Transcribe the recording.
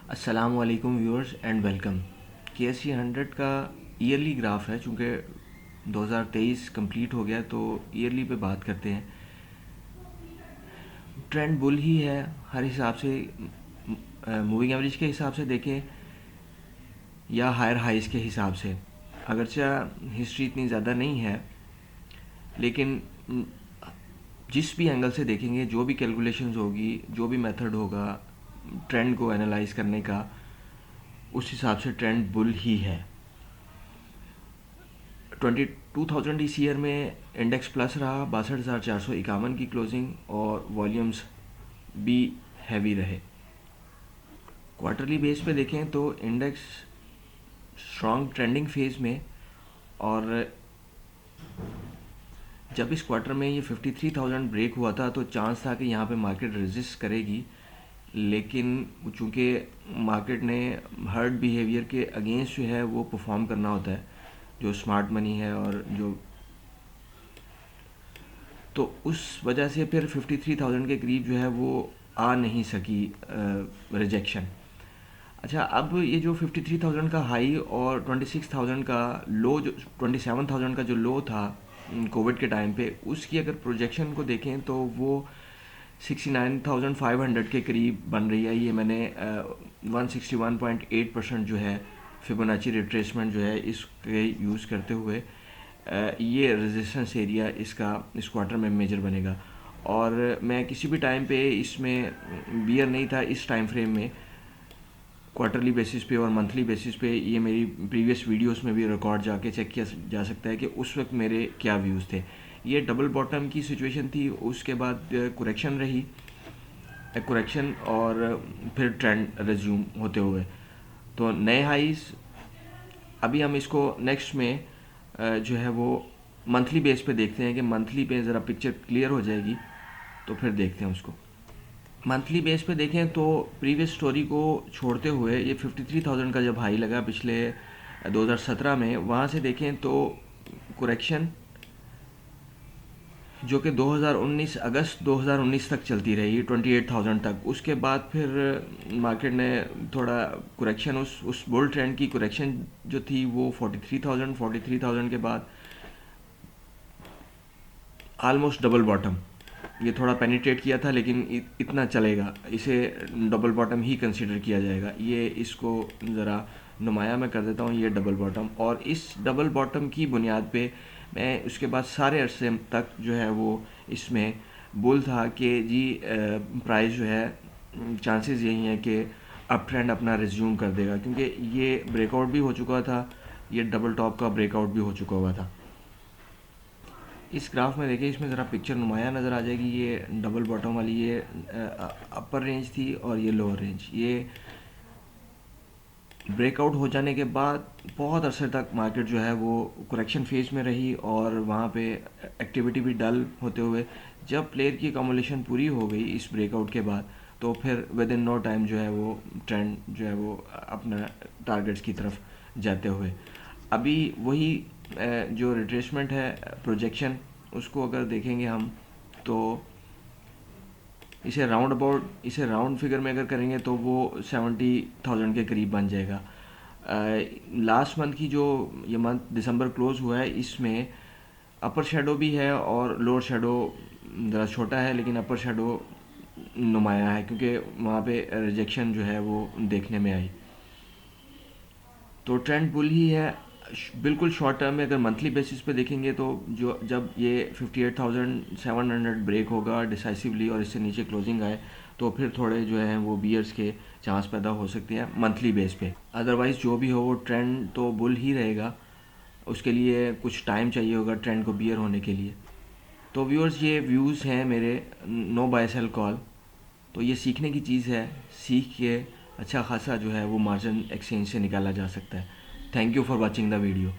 अस्सलाम वालेकुम viewers and welcome. KSE 100 का ईयरली ग्राफ है, चूँकि 2023 कंप्लीट हो गया तो ईयरली पे बात करते हैं। ट्रेंड बुल ही है हर हिसाब से, मूविंग एवरेज के हिसाब से देखें या हायर हाइज के हिसाब से। अगरचे हिस्ट्री इतनी ज़्यादा नहीं है, लेकिन जिस भी एंगल से देखेंगे, जो भी कैलकुलेशंस होगी, जो भी मेथड होगा ट्रेंड को एनालाइज करने का, उस हिसाब से ट्रेंड बुल ही है। 2000 इस ईयर में इंडेक्स प्लस रहा, 62,451 की क्लोजिंग, और वॉल्यूम्स भी हैवी रहे। क्वार्टरली बेस पे देखें तो इंडेक्स स्ट्रॉन्ग ट्रेंडिंग फेज में, और जब इस क्वार्टर में ये 53,000 ब्रेक हुआ था तो चांस था कि यहाँ पे मार्केट रेजिस्ट करेगी, लेकिन चूँकि मार्केट ने हर्ड बिहेवियर के अगेंस्ट जो है वो परफॉर्म करना होता है, जो स्मार्ट मनी है, और जो तो उस वजह से फिर 53,000 के करीब जो है वो आ नहीं सकी रिजेक्शन। अच्छा, अब ये जो 53,000 का हाई और 26,000 का लो, जो 27,000 का जो लो था कोविड के टाइम पे, उसकी अगर प्रोजेक्शन को देखें तो वो 69,500 के करीब बन रही है। ये मैंने 161.8% जो है फिबोनाची रिट्रेसमेंट जो है इसके यूज़ करते हुए ये रेजिस्टेंस एरिया इसका इस क्वार्टर में मेजर बनेगा। और मैं किसी भी टाइम पे इसमें बियर नहीं था इस टाइम फ्रेम में, क्वार्टरली बेसिस पे और मंथली बेसिस पे। ये मेरी प्रीवियस वीडियोस में भी रिकॉर्ड जाके चेक किया जा सकता है कि उस वक्त मेरे क्या व्यूज़ थे। ये डबल बॉटम की सिचुएशन थी, उसके बाद कुरेक्शन रही, कुरेक्शन, और फिर ट्रेंड रिज्यूम होते हुए तो नए हाइज। अभी हम इसको नेक्स्ट में जो है वो मंथली बेस पे देखते हैं कि मंथली पे ज़रा पिक्चर क्लियर हो जाएगी, तो फिर देखते हैं उसको। मंथली बेस पे देखें तो प्रीवियस स्टोरी को छोड़ते हुए ये 53,000 का जब हाई लगा पिछले 2017 में, वहाँ से देखें तो कुरेक्शन जो कि 2019 अगस्त 2019 तक चलती रही 28,000 तक। उसके बाद फिर मार्केट ने थोड़ा कुरेक्शन, उस बुल ट्रेंड की कुरेक्शन जो थी वो 43,000 के बाद ऑलमोस्ट डबल बॉटम, ये थोड़ा पेनिट्रेट किया था, लेकिन इतना चलेगा, इसे डबल बॉटम ही कंसिडर किया जाएगा। ये इसको ज़रा नुमाया मैं कर देता हूँ, ये डबल बॉटम। और इस डबल बॉटम की बुनियाद पे मैं उसके बाद सारे अरसे तक जो है वो इसमें बोल था कि जी प्राइस जो है चांसेस यही हैं कि अप ट्रेंड अपना रिज्यूम कर देगा, क्योंकि ये ब्रेकआउट भी हो चुका था, ये डबल टॉप का ब्रेकआउट भी हो चुका हुआ था। इस ग्राफ में देखिए, इसमें ज़रा पिक्चर नुमाया नज़र आ जाएगी। ये डबल बॉटम वाली ये अपर रेंज थी और ये लोअर रेंज। ये ब्रेकआउट हो जाने के बाद बहुत अरसे तक मार्केट जो है वो करेक्शन फेज में रही, और वहाँ पे एक्टिविटी भी डल होते हुए जब प्लेयर की अकोमोलेशन पूरी हो गई इस ब्रेकआउट के बाद, तो फिर विद इन नो टाइम जो है वो ट्रेंड जो है वो अपना टारगेट्स की तरफ जाते हुए अभी वही जो रिट्रेसमेंट है प्रोजेक्शन, उसको अगर देखेंगे हम तो इसे राउंड फिगर में अगर करेंगे तो वो 70,000 के करीब बन जाएगा। लास्ट मंथ की जो ये मंथ दिसंबर क्लोज हुआ है, इसमें अपर शेडो भी है और लोअर शेडो ज़रा छोटा है, लेकिन अपर शेडो नुमाया है, क्योंकि वहाँ पे रिजेक्शन जो है वो देखने में आई। तो ट्रेंड बुल ही है बिल्कुल। शॉर्ट टर्म में अगर मंथली बेसिस पे देखेंगे तो जो जब ये 58,700 ब्रेक होगा डिसाइसिवली और इससे नीचे क्लोजिंग आए, तो फिर थोड़े जो है वो बियर्स के चांस पैदा हो सकते हैं मंथली बेस पे। अदरवाइज़ जो भी हो वो ट्रेंड तो बुल ही रहेगा, उसके लिए कुछ टाइम चाहिए होगा ट्रेंड को बियर होने के लिए। तो व्यूअर्स, ये व्यूज़ हैं मेरे, नो बाय सेल कॉल। तो ये सीखने की चीज़ है, सीख के अच्छा खासा जो है वो मार्जिन एक्सचेंज से निकाला जा सकता है। Thank you for watching the video.